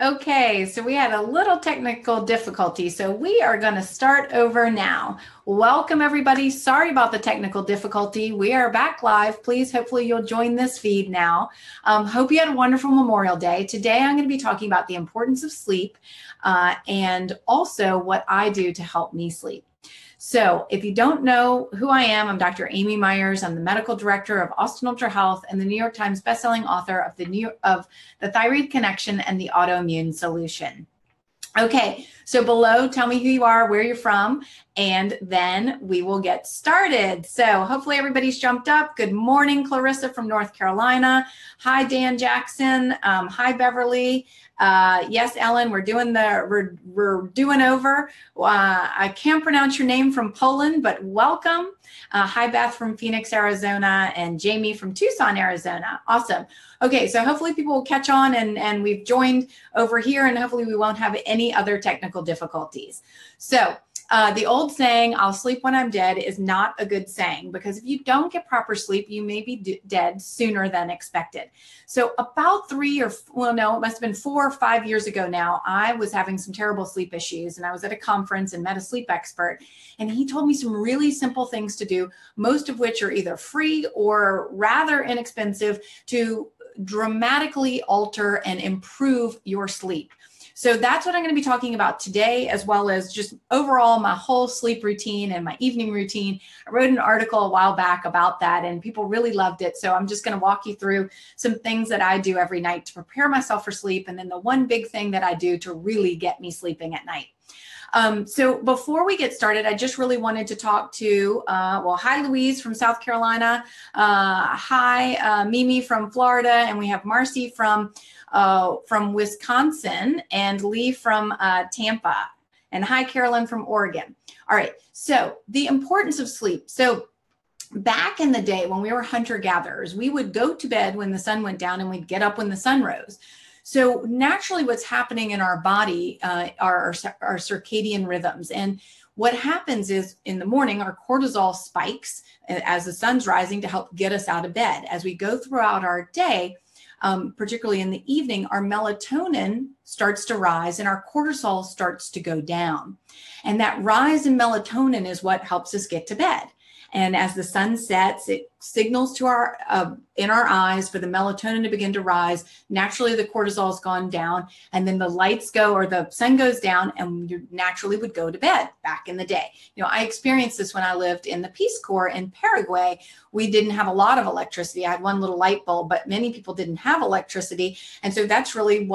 Okay, so we had a little technical difficulty, so we are going to start over now. Welcome, everybody. Sorry about the technical difficulty. We are back live. Please, hopefully, you'll join this feed now. Hope you had a wonderful Memorial Day. Today, I'm going to be talking about the importance of sleep and also what I do to help me sleep. So if you don't know who I am, I'm Dr. Amy Myers. I'm the medical director of Austin Ultra Health and the New York Times bestselling author of the Thyroid Connection and the Autoimmune Solution. Okay, so below, tell me who you are, where you're from, and then we will get started. So hopefully everybody's jumped up. Good morning, Clarissa from North Carolina. Hi, Dan Jackson. Hi, Beverly. Yes, Ellen, we're doing over. I can't pronounce your name from Poland, but welcome. Hi, Beth from Phoenix, Arizona, and Jamie from Tucson, Arizona. Awesome. Okay, so hopefully people will catch on and we've joined over here and hopefully we won't have any other technical difficulties. So the old saying, I'll sleep when I'm dead, is not a good saying because if you don't get proper sleep, you may be dead sooner than expected. So about it must have been 4 or 5 years ago now, I was having some terrible sleep issues and I was at a conference and met a sleep expert and he told me some really simple things to do, most of which are either free or rather inexpensive to dramatically alter and improve your sleep. So that's what I'm going to be talking about today, as well as just overall my whole sleep routine and my evening routine. I wrote an article a while back about that and people really loved it. So I'm just going to walk you through some things that I do every night to prepare myself for sleep. And then the one big thing that I do to really get me sleeping at night. So before we get started, I just really wanted to talk to, hi, Louise from South Carolina. Hi, Mimi from Florida. And we have Marcy from Wisconsin and Lee from Tampa. And hi, Carolyn from Oregon. All right. So the importance of sleep. So back in the day when we were hunter-gatherers, we would go to bed when the sun went down and we'd get up when the sun rose. So naturally what's happening in our body are our circadian rhythms. And what happens is in the morning, our cortisol spikes as the sun's rising to help get us out of bed. As we go throughout our day, particularly in the evening, our melatonin starts to rise and our cortisol starts to go down. And that rise in melatonin is what helps us get to bed. And as the sun sets, it signals to in our eyes for the melatonin to begin to rise. Naturally, the cortisol has gone down, and then the lights go or the sun goes down, and you naturally would go to bed back in the day. You know, I experienced this when I lived in the Peace Corps in Paraguay. We didn't have a lot of electricity. I had one little light bulb, but many people didn't have electricity. And so that's really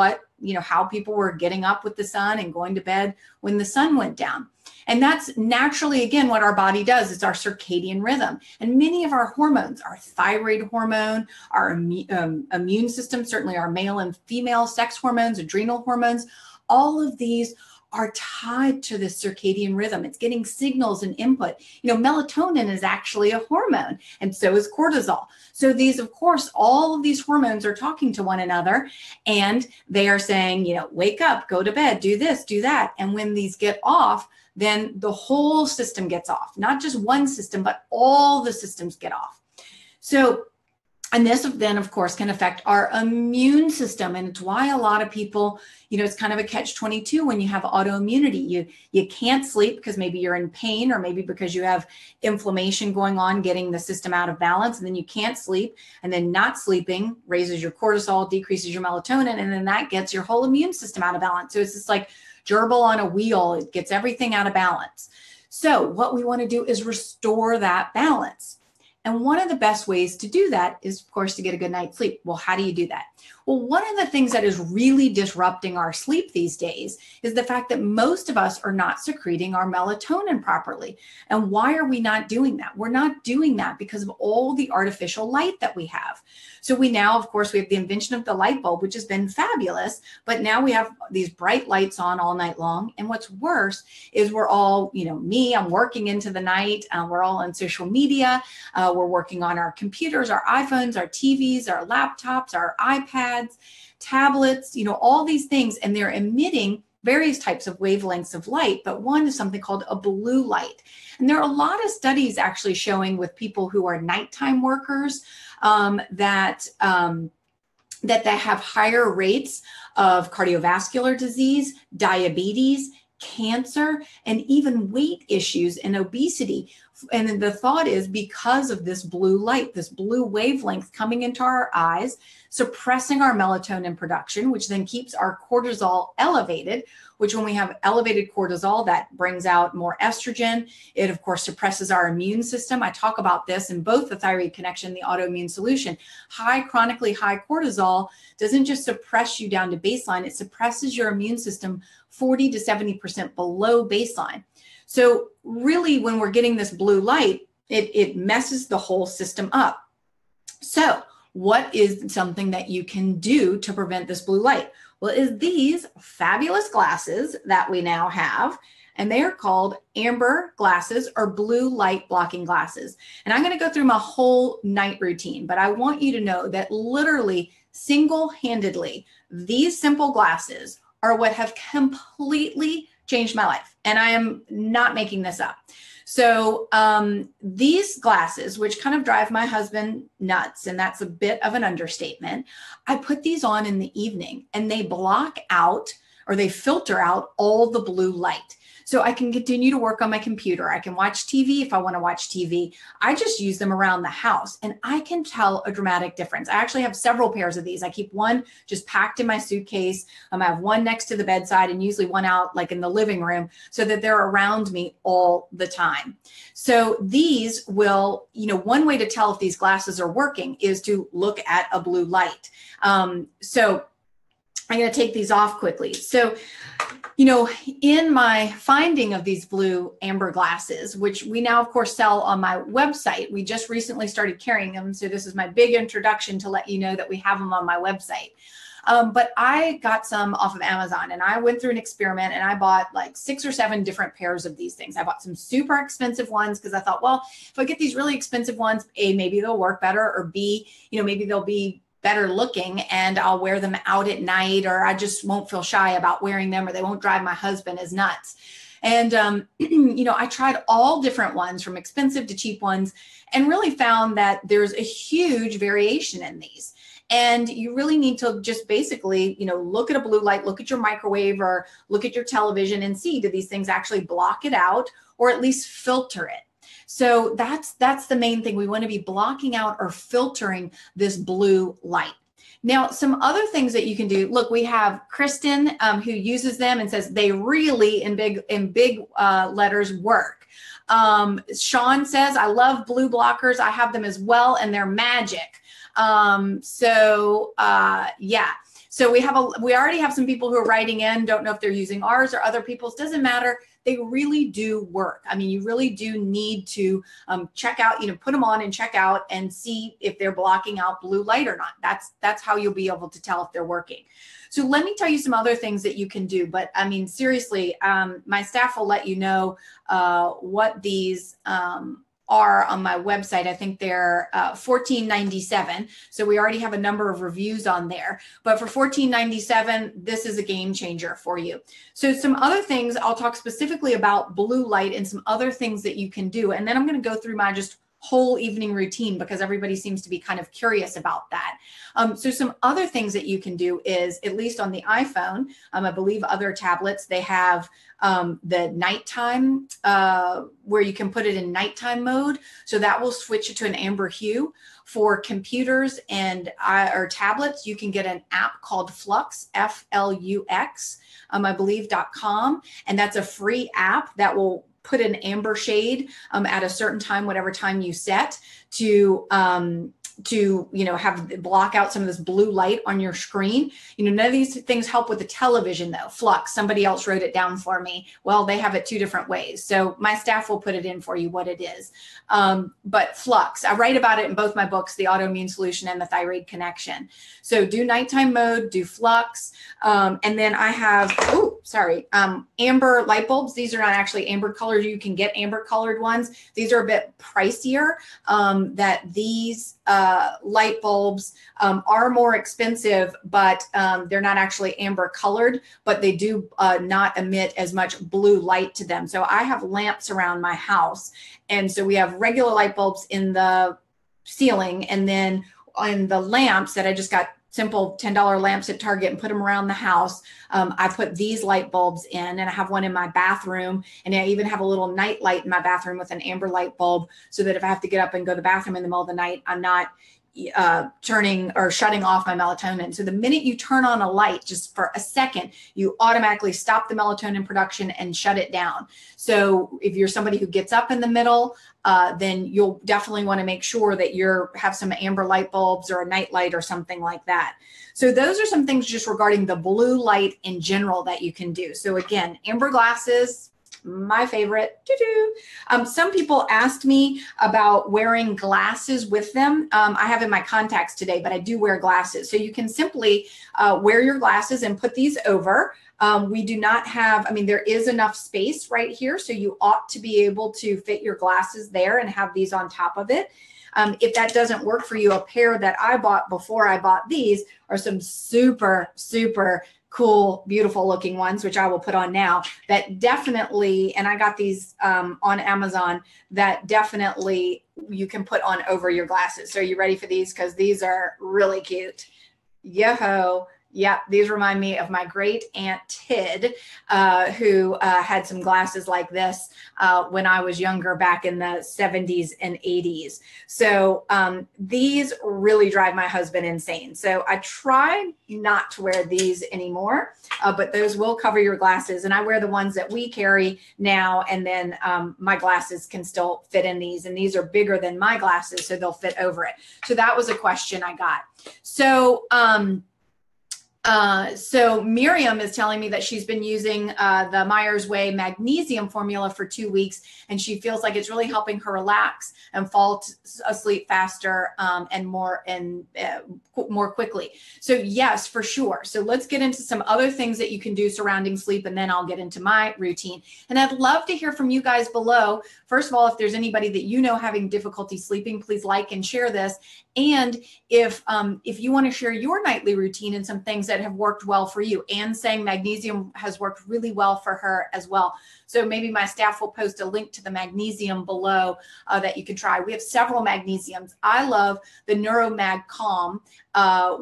how people were getting up with the sun and going to bed when the sun went down. And that's naturally, again, what our body does. It's our circadian rhythm. And many of our hormones, our thyroid hormone, our immune system, certainly our male and female sex hormones, adrenal hormones, all of these are tied to the circadian rhythm. It's getting signals and input. You know, melatonin is actually a hormone, and so is cortisol. So these, of course, all of these hormones are talking to one another, and they are saying, wake up, go to bed, do this, do that. And when these get off, then the whole system gets off, not just one system, but all the systems get off. So, and this then, of course, can affect our immune system. And it's why a lot of people, it's kind of a catch-22 when you have autoimmunity. You can't sleep because maybe you're in pain or maybe because you have inflammation going on, getting the system out of balance. And then you can't sleep. And then not sleeping raises your cortisol, decreases your melatonin, and then that gets your whole immune system out of balance. So it's just like gerbil on a wheel. It gets everything out of balance. So what we want to do is restore that balance. And one of the best ways to do that is, of course, to get a good night's sleep. Well, how do you do that? Well, one of the things that is really disrupting our sleep these days is the fact that most of us are not secreting our melatonin properly. And why are we not doing that? We're not doing that because of all the artificial light that we have. So we now, of course, we have the invention of the light bulb, which has been fabulous, but now we have these bright lights on all night long. And what's worse is we're all, I'm working into the night. We're all on social media. We're working on our computers, our iPhones, our TVs, our laptops, our iPads, tablets, all these things, and they're emitting various types of wavelengths of light, but one is something called a blue light. And there are a lot of studies actually showing with people who are nighttime workers that that they have higher rates of cardiovascular disease, diabetes, cancer, and even weight issues and obesity. And the thought is because of this blue light, this blue wavelength coming into our eyes, suppressing our melatonin production, which then keeps our cortisol elevated, which when we have elevated cortisol, that brings out more estrogen. It, of course, suppresses our immune system. I talk about this in both the Thyroid Connection and the Autoimmune Solution. Chronically high cortisol doesn't just suppress you down to baseline, it suppresses your immune system 40 to 70% below baseline. So really, when we're getting this blue light, it messes the whole system up. So what is something that you can do to prevent this blue light? Well, is these fabulous glasses that we now have, and they are called amber glasses or blue light blocking glasses. And I'm going to go through my whole night routine, but I want you to know that literally single-handedly, these simple glasses are what have completely changed my life. And I am not making this up. So these glasses, which kind of drive my husband nuts, and that's a bit of an understatement, I put these on in the evening and they block out or they filter out all the blue light. So I can continue to work on my computer. I can watch TV if I want to watch TV. I just use them around the house and I can tell a dramatic difference. I actually have several pairs of these. I keep one just packed in my suitcase. I have one next to the bedside and usually one out like in the living room so that they're around me all the time. So these will, one way to tell if these glasses are working is to look at a blue light. So I'm going to take these off quickly. So, in my finding of these blue amber glasses, which we now, of course, sell on my website, we just recently started carrying them. So this is my big introduction to let you know that we have them on my website. But I got some off of Amazon and I went through an experiment and I bought like 6 or 7 different pairs of these things. I bought some super expensive ones because I thought, well, if I get these really expensive ones, A, maybe they'll work better, or B, maybe they'll be better looking and I'll wear them out at night, or I just won't feel shy about wearing them, or they won't drive my husband as nuts. And, I tried all different ones from expensive to cheap ones and really found that there's a huge variation in these. And you really need to just basically, look at a blue light, look at your microwave or look at your television and see, do these things actually block it out or at least filter it? So that's the main thing. We want to be blocking out or filtering this blue light. Now, some other things that you can do. Look, we have Kristen who uses them and says they really in big letters work. Sean says, I love blue blockers. I have them as well, and they're magic. Yeah. So we already have some people who are writing in. Don't know if they're using ours or other people's. Doesn't matter. They really do work. I mean, you really do need to check out, put them on and check out and see if they're blocking out blue light or not. That's how you'll be able to tell if they're working. So let me tell you some other things that you can do. But I mean, seriously, my staff will let you know what these are on my website. I think they're $14.97. So we already have a number of reviews on there. But for $14.97, this is a game changer for you. So some other things, I'll talk specifically about blue light and some other things that you can do. And then I'm going to go through my just whole evening routine because everybody seems to be kind of curious about that. So some other things that you can do is, at least on the iPhone, I believe other tablets, they have the nighttime where you can put it in nighttime mode. So that will switch it to an amber hue. For computers and or tablets, you can get an app called Flux, Flux, I believe .com. And that's a free app that will put an amber shade at a certain time, whatever time you set, to have block out some of this blue light on your screen. None of these things help with the television though. Flux, somebody else wrote it down for me. Well, they have it 2 different ways. So my staff will put it in for you what it is. But Flux, I write about it in both my books, The Autoimmune Solution and The Thyroid Connection. So do nighttime mode, do Flux. And then I have, amber light bulbs. These are not actually amber colored. You can get amber colored ones. These are a bit pricier. That these light bulbs are more expensive, but they're not actually amber colored, but they do not emit as much blue light to them. So I have lamps around my house. And so we have regular light bulbs in the ceiling, and then on the lamps that I just got simple $10 lamps at Target and put them around the house. I put these light bulbs in, and I have one in my bathroom, and I even have a little night light in my bathroom with an amber light bulb, so that if I have to get up and go to the bathroom in the middle of the night, I'm not turning or shutting off my melatonin. So the minute you turn on a light just for a second, you automatically stop the melatonin production and shut it down. So if you're somebody who gets up in the middle, then you'll definitely want to make sure that you have some amber light bulbs or a night light or something like that. So those are some things just regarding the blue light in general that you can do. So again, amber glasses, my favorite. Some people asked me about wearing glasses with them. I have in my contacts today, but I do wear glasses. So you can simply wear your glasses and put these over. We do not have, I mean, there is enough space right here. So you ought to be able to fit your glasses there and have these on top of it. If that doesn't work for you, a pair that I bought before I bought these are some super, super cool, beautiful looking ones, which I will put on now, that definitely, and I got these on Amazon, that definitely you can put on over your glasses. So are you ready for these? Because these are really cute. Yo-ho. Yeah, these remind me of my great aunt Tid, who had some glasses like this when I was younger, back in the 70s and 80s. So these really drive my husband insane. So I try not to wear these anymore, but those will cover your glasses. And I wear the ones that we carry now, and then my glasses can still fit in these. And these are bigger than my glasses, so they'll fit over it. So that was a question I got. So Miriam is telling me that she's been using the Myers Way magnesium formula for 2 weeks, and she feels like it's really helping her relax and fall asleep faster and more quickly. So yes, for sure. So let's get into some other things that you can do surrounding sleep, and then I'll get into my routine. And I'd love to hear from you guys below. First of all, if there's anybody that you know having difficulty sleeping, please like and share this. And if you want to share your nightly routine and some things that have worked well for you. Anne's saying magnesium has worked really well for her as well. So maybe my staff will post a link to the magnesium below that you can try. We have several magnesiums. I love the NeuroMag Calm,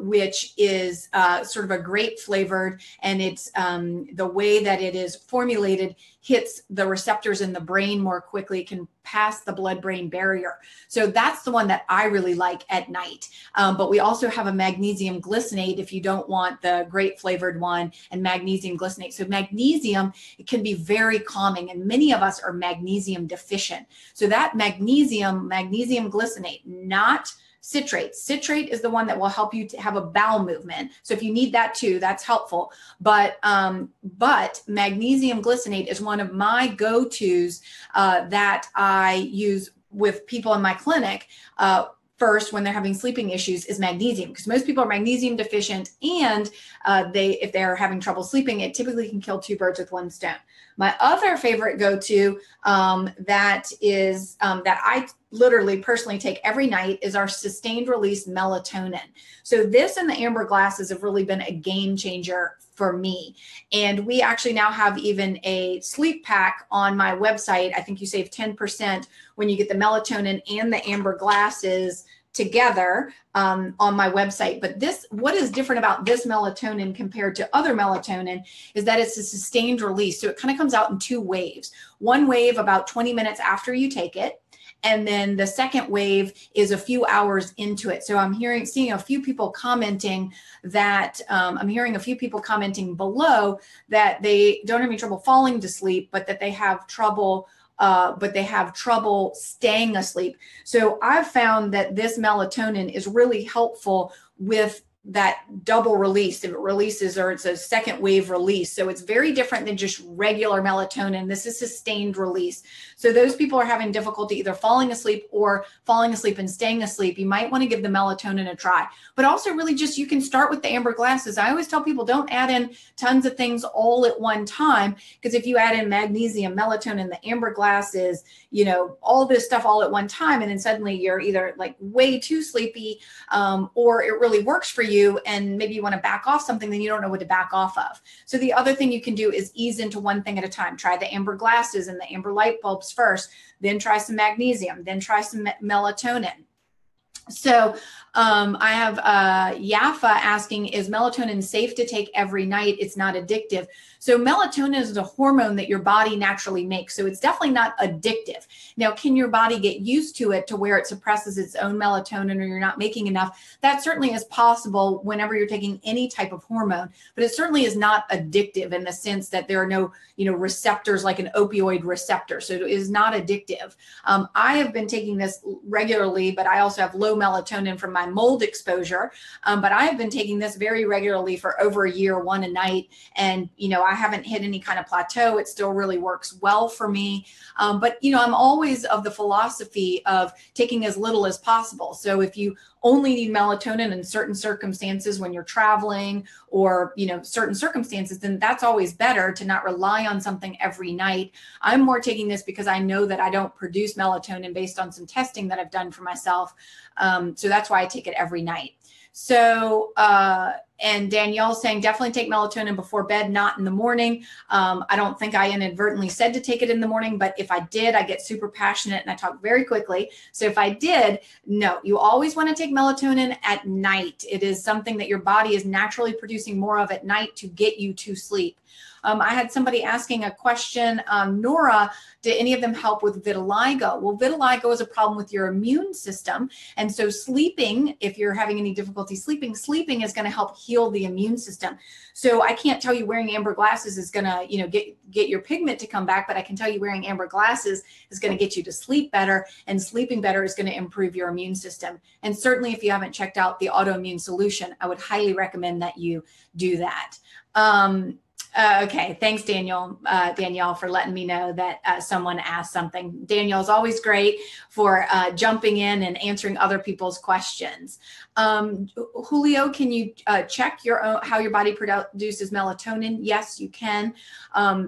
which is sort of a grape flavored, and it's the way that it is formulated hits the receptors in the brain more quickly, can pass the blood-brain barrier. So that's the one that I really like at night. But we also have a magnesium glycinate if you don't want the grape flavored one, and magnesium glycinate. So magnesium, it can be very calming, and many of us are magnesium deficient. So that magnesium glycinate, not citrate. Citrate is the one that will help you to have a bowel movement. So if you need that too, that's helpful. But magnesium glycinate is one of my go-tos that I use with people in my clinic. First, when they're having sleeping issues, is magnesium, because most people are magnesium deficient, and if they're having trouble sleeping, it typically can kill two birds with one stone. My other favorite go-to that I literally personally take every night is our sustained release melatonin. So this and the amber glasses have really been a game changer for me. And we actually now have even a sleep pack on my website. I think you save 10% when you get the melatonin and the amber glasses together on my website. But what is different about this melatonin compared to other melatonin is that it's a sustained release. So it kind of comes out in two waves. One wave about 20 minutes after you take it, and then the second wave is a few hours into it. So I'm seeing a few people commenting that, I'm hearing a few people commenting below that they don't have any trouble falling to sleep, but that they have trouble staying asleep. So I've found that this melatonin is really helpful with that double release. If it releases, or it's a second wave release. So it's very different than just regular melatonin. This is sustained release. So those people are having difficulty either falling asleep or falling asleep and staying asleep, you might want to give the melatonin a try. But also really just, you can start with the amber glasses. I always tell people, don't add in tons of things all at one time, because if you add in magnesium, melatonin, the amber glasses, all this stuff all at one time, and then suddenly you're either like way too sleepy, or it really works for you, and maybe you want to back off something, then you don't know what to back off of. So the other thing you can do is ease into one thing at a time. Try the amber glasses and the amber light bulbs first, then try some magnesium, then try some melatonin. So I have Yafa asking, is melatonin safe to take every night? It's not addictive. So melatonin is a hormone that your body naturally makes. So it's definitely not addictive. Now, can your body get used to it to where it suppresses its own melatonin or you're not making enough? That certainly is possible whenever you're taking any type of hormone, but it certainly is not addictive in the sense that there are no, receptors like an opioid receptor. So it is not addictive. I have been taking this regularly, but I also have low melatonin from my mold exposure. But I have been taking this very regularly for over a year, one a night. And, I haven't hit any kind of plateau. It still really works well for me. But, I'm always of the philosophy of taking as little as possible. So if you only need melatonin in certain circumstances when you're traveling or, certain circumstances, then that's always better to not rely on something every night. I'm more taking this because I know that I don't produce melatonin based on some testing that I've done for myself. So that's why I take it every night. So, and Danielle's saying definitely take melatonin before bed, not in the morning. I don't think I inadvertently said to take it in the morning, but if I did, I get super passionate and I talk very quickly. So if I did, no, you always want to take melatonin at night. It is something that your body is naturally producing more of at night to get you to sleep. I had somebody asking a question, Nora, did any of them help with vitiligo? Well, vitiligo is a problem with your immune system. And so sleeping, if you're having any difficulty sleeping is going to help heal the immune system. So I can't tell you wearing amber glasses is going to, get your pigment to come back, but I can tell you wearing amber glasses is going to get you to sleep better, and sleeping better is going to improve your immune system. And certainly if you haven't checked out the autoimmune solution, I would highly recommend that you do that. Okay. Thanks, Danielle, for letting me know that someone asked something. Danielle's always great for jumping in and answering other people's questions. Julio, can you check how your body produces melatonin? Yes, you can.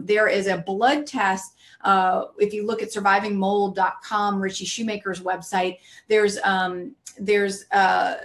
There is a blood test. If you look at survivingmold.com, Richie Shoemaker's website, there's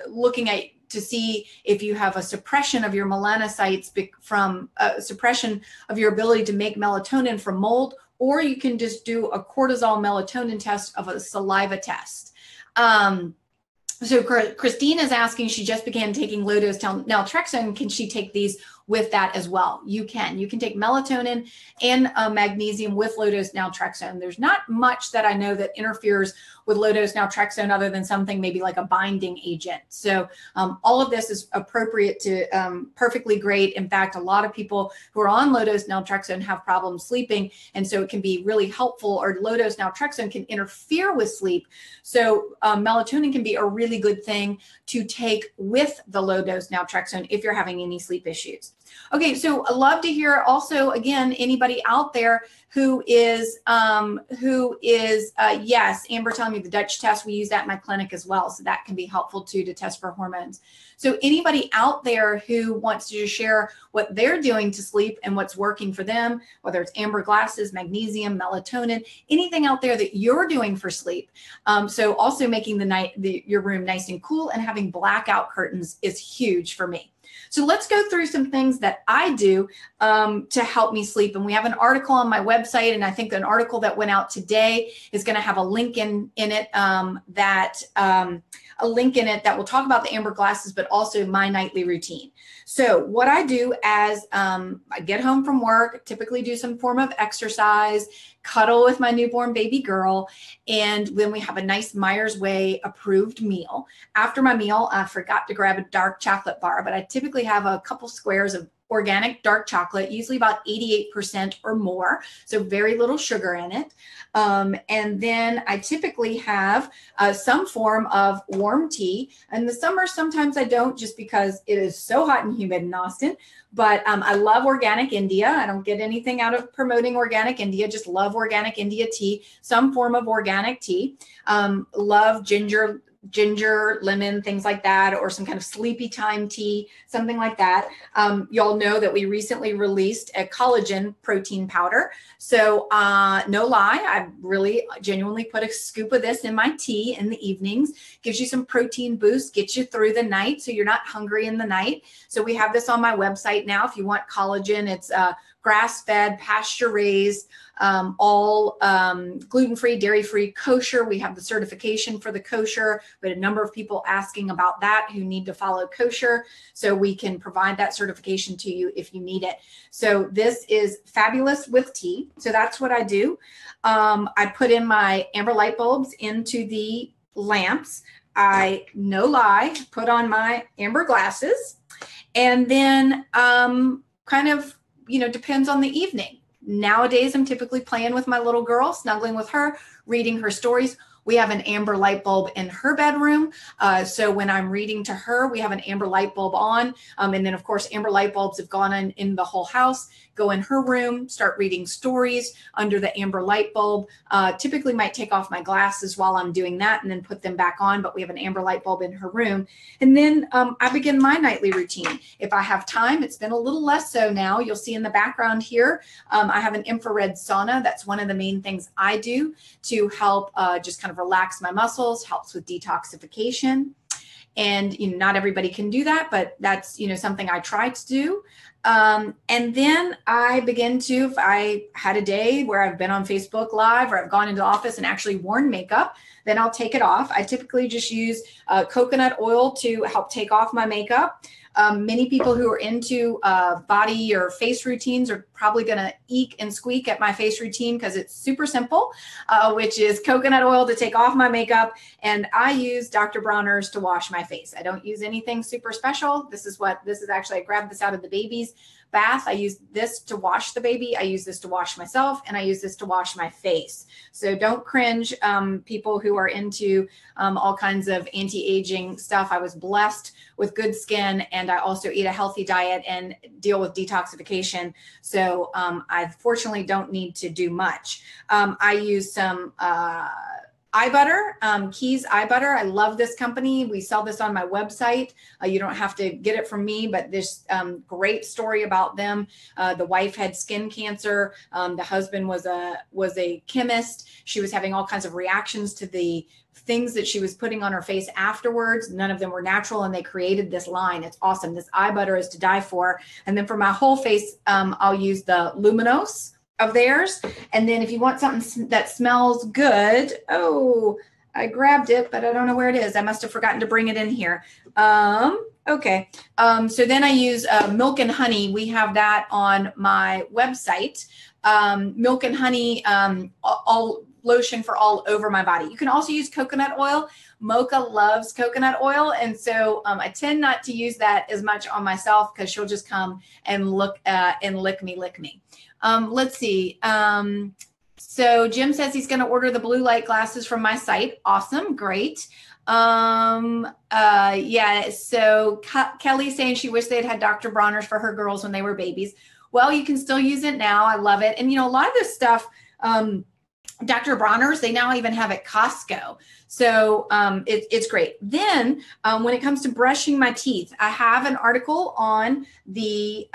looking at to see if you have a suppression of your melanocytes from suppression of your ability to make melatonin from mold, or you can just do a cortisol melatonin test of a saliva test. So Christine is asking, she just began taking low-dose naltrexone. Can she take these with that as well? You can. You can take melatonin and magnesium with low-dose naltrexone. There's not much that I know that interferes with low-dose naltrexone other than something maybe like a binding agent. So all of this is appropriate to perfectly great. In fact, a lot of people who are on low-dose naltrexone have problems sleeping. And so it can be really helpful, or low-dose naltrexone can interfere with sleep. So melatonin can be a really good thing to take with the low-dose naltrexone if you're having any sleep issues. Okay, so I'd love to hear also, again, anybody out there who is yes, Amber telling me the Dutch test, we use that in my clinic as well. So that can be helpful too, to test for hormones. So anybody out there who wants to just share what they're doing to sleep and what's working for them, whether it's amber glasses, magnesium, melatonin, anything out there that you're doing for sleep. So also making your room nice and cool and having blackout curtains is huge for me. So let's go through some things that I do to help me sleep. And we have an article on my website, and I think an article that went out today is going to have a link in it that will talk about the amber glasses, but also my nightly routine. So what I do as I get home from work, typically do some form of exercise, cuddle with my newborn baby girl, and then we have a nice Myers Way approved meal. After my meal, I forgot to grab a dark chocolate bar, but I typically have a couple squares of organic dark chocolate, usually about 88% or more, so very little sugar in it. And then I typically have some form of warm tea. In the summer, sometimes I don't, just because it is so hot and humid in Austin. But I love organic India. I don't get anything out of promoting organic India, just love organic India tea, some form of organic tea. Love ginger, lemon, things like that, or some kind of sleepy time tea, something like that. Y'all know that we recently released a collagen protein powder. So no lie, I really genuinely put a scoop of this in my tea in the evenings. Gives you some protein boost, gets you through the night so you're not hungry in the night. So we have this on my website now. If you want collagen, it's grass-fed, pasture-raised, all gluten-free, dairy-free, kosher. We have the certification for the kosher, but a number of people asking about that who need to follow kosher. So we can provide that certification to you if you need it. So this is fabulous with tea. So that's what I do. I put in my amber light bulbs into the lamps. I, no lie, put on my amber glasses, and then kind of, depends on the evening. Nowadays, I'm typically playing with my little girl, snuggling with her, reading her stories. We have an amber light bulb in her bedroom. So when I'm reading to her, we have an amber light bulb on. And then, of course, amber light bulbs have gone in the whole house. Go in her room, start reading stories under the amber light bulb. Typically might take off my glasses while I'm doing that and then put them back on. But we have an amber light bulb in her room. And then I begin my nightly routine. If I have time, it's been a little less so now. You'll see in the background here, I have an infrared sauna. That's one of the main things I do to help just kind of relax my muscles, helps with detoxification. And not everybody can do that, but that's something I try to do. And then I begin to, if I had a day where I've been on Facebook Live or I've gone into the office and actually worn makeup, then I'll take it off. I typically just use coconut oil to help take off my makeup. Many people who are into body or face routines are probably going to eek and squeak at my face routine because it's super simple, which is coconut oil to take off my makeup. And I use Dr. Bronner's to wash my face. I don't use anything super special. This is actually, I grabbed this out of the baby's bath. I use this to wash the baby. I use this to wash myself, and I use this to wash my face. So don't cringe, people who are into all kinds of anti-aging stuff. I was blessed with good skin, and I also eat a healthy diet and deal with detoxification. So I fortunately don't need to do much. I use some eye butter, Keys eye butter. I love this company. We sell this on my website. You don't have to get it from me, but this great story about them. The wife had skin cancer. The husband was a chemist. She was having all kinds of reactions to the things that she was putting on her face afterwards. None of them were natural, and they created this line. It's awesome. This eye butter is to die for. And then for my whole face, I'll use the Luminous of theirs. And then if you want something that smells good, oh, I grabbed it, but I don't know where it is. I must have forgotten to bring it in here. Okay. So then I use milk and honey. We have that on my website. Milk and honey, all lotion for all over my body. You can also use coconut oil. Mocha loves coconut oil. And so I tend not to use that as much on myself because she'll just come and lick me. Let's see. So Jim says he's going to order the blue light glasses from my site. Awesome. Great. Yeah. So Kelly's saying she wished they'd had Dr. Bronner's for her girls when they were babies. Well, you can still use it now. I love it. And a lot of this stuff, Dr. Bronner's, they now even have at Costco. So it's great. Then when it comes to brushing my teeth, I have an article on the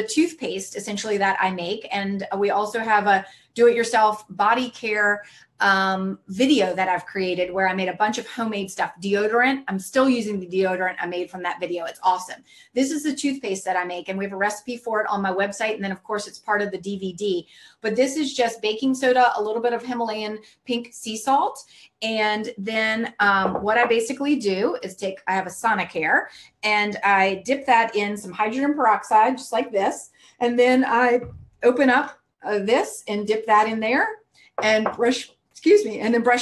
toothpaste essentially that I make. And we also have a do-it-yourself body care video that I've created where I made a bunch of homemade stuff. Deodorant. I'm still using the deodorant I made from that video. It's awesome. This is the toothpaste that I make, and we have a recipe for it on my website. And then of course it's part of the DVD, but this is just baking soda, a little bit of Himalayan pink sea salt. And then what I basically do is I have a Sonicare, and I dip that in some hydrogen peroxide, just like this. And then I open up this and dip that in there and brush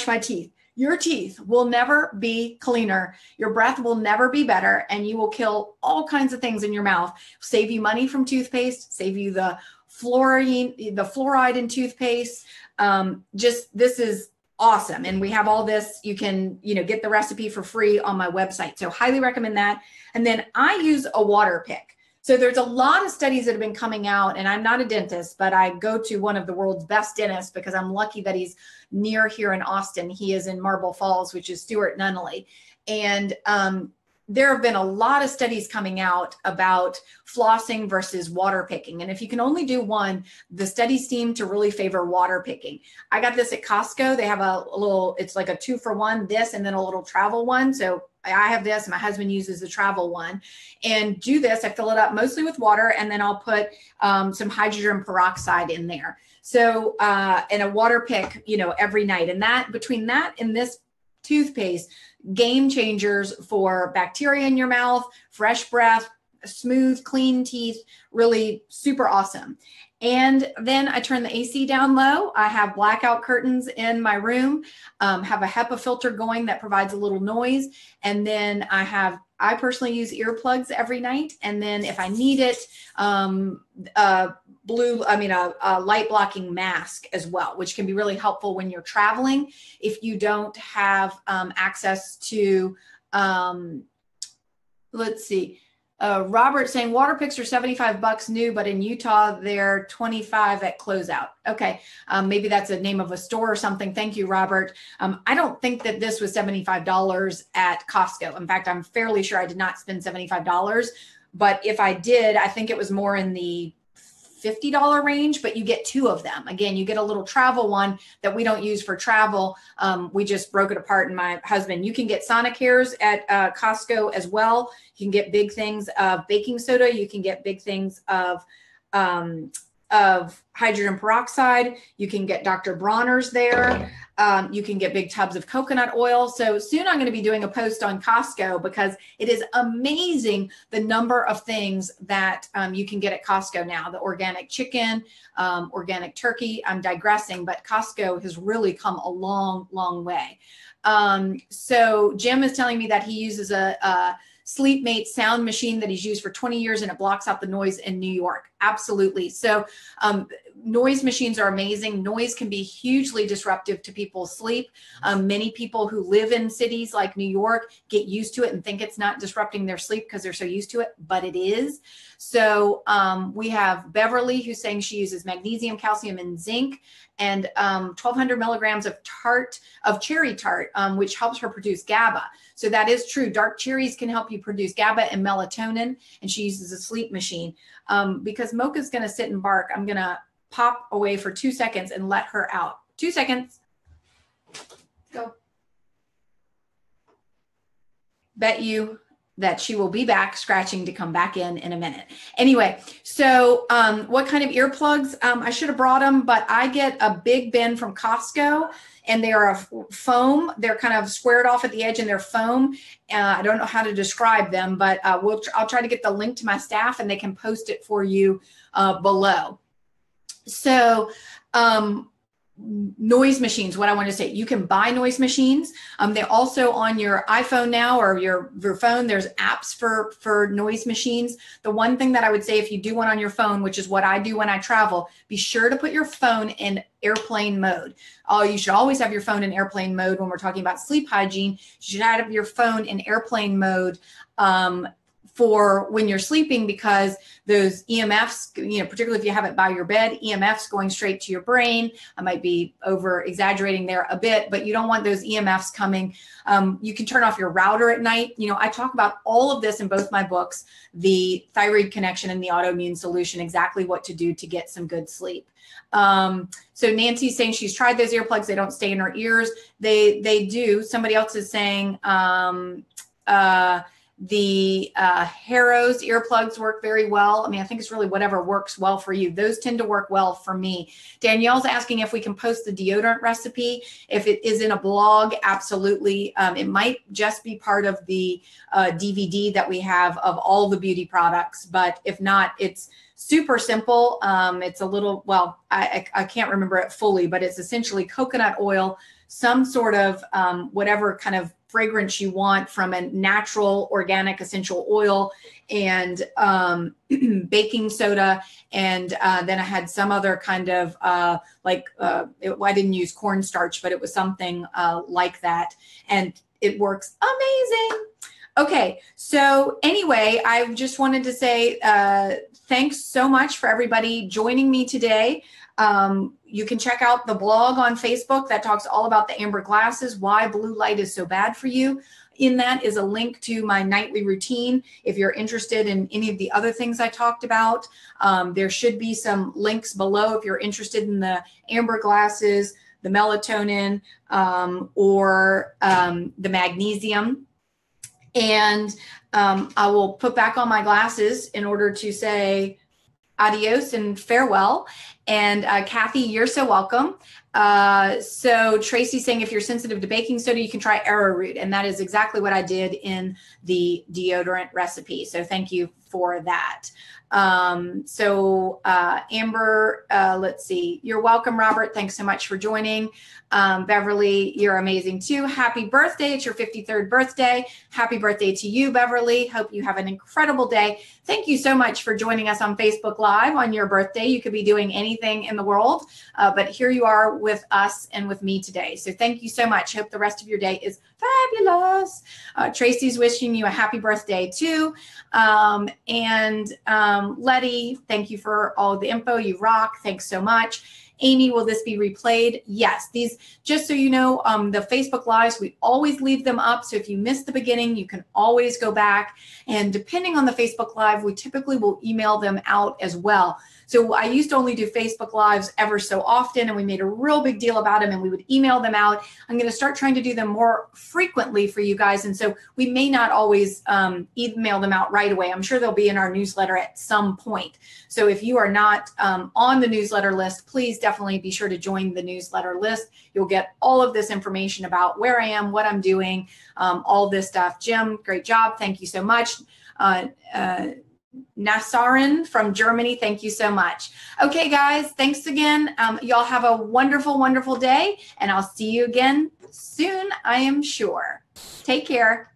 my teeth. Your teeth will never be cleaner. Your breath will never be better, and you will kill all kinds of things in your mouth. Save you money from toothpaste, save you the fluoride in toothpaste. This is awesome. And we have all this. You can, get the recipe for free on my website. So highly recommend that. And then I use a water pick. So there's a lot of studies that have been coming out, and I'm not a dentist, but I go to one of the world's best dentists because I'm lucky that he's near here in Austin. He is in Marble Falls, which is Stuart Nunnally. And there have been a lot of studies coming out about flossing versus water picking. And if you can only do one, the studies seem to really favor water picking. I got this at Costco. They have it's like a 2-for-1, this and then a little travel one. So I have this, and my husband uses the travel one, and do this. I fill it up mostly with water, and then I'll put some hydrogen peroxide in there. So, and a water pick, you know, every night. And that, between that and this toothpaste, game changers for bacteria in your mouth, fresh breath, smooth, clean teeth, really super awesome. And then I turn the AC down low. I have blackout curtains in my room, have a HEPA filter going that provides a little noise. And then I personally use earplugs every night. And then if I need it, a light blocking mask as well, which can be really helpful when you're traveling. If you don't have access to, let's see, Robert saying water picks are $75 new, but in Utah, they're $25 at closeout. Okay. Maybe that's a name of a store or something. Thank you, Robert. I don't think that this was $75 at Costco. In fact, I'm fairly sure I did not spend $75, but if I did, I think it was more in the $50 range, but you get two of them. Again, you get a little travel one that we don't use for travel. We just broke it apart, and my husband, you can get Sonicares at Costco as well. You can get big things of baking soda. You can get big things of hydrogen peroxide. You can get Dr. Bronner's there. You can get big tubs of coconut oil. So soon I'm going to be doing a post on Costco, because it is amazing the number of things that you can get at Costco now. The organic chicken, organic turkey. I'm digressing, but Costco has really come a long, long way. So Jim is telling me that he uses a Sleepmate sound machine that he's used for 20 years, and it blocks out the noise in New York. Absolutely. So noise machines are amazing. Noise can be hugely disruptive to people's sleep. Many people who live in cities like New York get used to it and think it's not disrupting their sleep because they're so used to it, but it is. So we have Beverly, who's saying she uses magnesium, calcium, and zinc, and 1,200 milligrams of cherry tart, which helps her produce GABA. So that is true. Dark cherries can help you produce GABA and melatonin, and she uses a sleep machine. Because Mocha's going to sit and bark, I'm going to pop away for 2 seconds and let her out. 2 seconds. Go. Bet you that she will be back scratching to come back in a minute. Anyway, so what kind of earplugs? I should have brought them, but I get a big bin from Costco, and they are a foam. They're kind of squared off at the edge, and they're foam. I don't know how to describe them, but I'll try to get the link to my staff, and they can post it for you below. So noise machines, what I want to say, you can buy noise machines. They're also on your iPhone now, or your phone. There's apps for noise machines. The one thing that I would say, if you do one on your phone, which is what I do when I travel, be sure to put your phone in airplane mode. You should always have your phone in airplane mode when we're talking about sleep hygiene. You should have your phone in airplane mode for when you're sleeping, because those EMFs, particularly if you have it by your bed, EMFs going straight to your brain. I might be over exaggerating there a bit, but you don't want those EMFs coming. You can turn off your router at night. I talk about all of this in both my books, The Thyroid Connection and The Autoimmune Solution, exactly what to do to get some good sleep. So Nancy's saying she's tried those earplugs. They don't stay in her ears. They do. Somebody else is saying, the Harrow's earplugs work very well. I mean, I think it's really whatever works well for you. Those tend to work well for me. Danielle's asking if we can post the deodorant recipe. If it is in a blog, absolutely. It might just be part of the DVD that we have of all the beauty products. But if not, it's super simple. It's a little, well, I can't remember it fully, but it's essentially coconut oil, some sort of whatever kind of fragrance you want from a natural organic essential oil, and baking soda. And then I had some other kind of I didn't use cornstarch, but it was something like that. And it works amazing. Okay, so anyway, I just wanted to say thanks so much for everybody joining me today. You can check out the blog on Facebook that talks all about the amber glasses, why blue light is so bad for you. In that is a link to my nightly routine. If you're interested in any of the other things I talked about, there should be some links below if you're interested in the amber glasses, the melatonin, or the magnesium. And I will put back on my glasses in order to say adios and farewell. And Kathy, you're so welcome. So Tracy's saying if you're sensitive to baking soda, you can try arrowroot. And that is exactly what I did in the deodorant recipe. So thank you for that. Amber, let's see. You're welcome, Robert. Thanks so much for joining. Beverly, you're amazing too. Happy birthday. It's your 53rd birthday. Happy birthday to you, Beverly. Hope you have an incredible day. Thank you so much for joining us on Facebook Live on your birthday. You could be doing anything in the world, but here you are with us and with me today. So thank you so much. Hope the rest of your day is fabulous. Tracy's wishing you a happy birthday too. Letty, thank you for all the info. You rock. Thanks so much. Amy, will this be replayed? Yes. These, just so you know, the Facebook Lives, we always leave them up. So if you missed the beginning, you can always go back. And depending on the Facebook Live, we typically will email them out as well. So I used to only do Facebook Lives ever so often, and we made a real big deal about them, and we would email them out. I'm going to start trying to do them more frequently for you guys. And so we may not always email them out right away. I'm sure they'll be in our newsletter at some point. So if you are not on the newsletter list, please definitely be sure to join the newsletter list. You'll get all of this information about where I am, what I'm doing, all this stuff. Jim, great job. Thank you so much. Nassarin from Germany, thank you so much. Okay, guys, thanks again. Y'all have a wonderful, wonderful day, and I'll see you again soon, I am sure. Take care.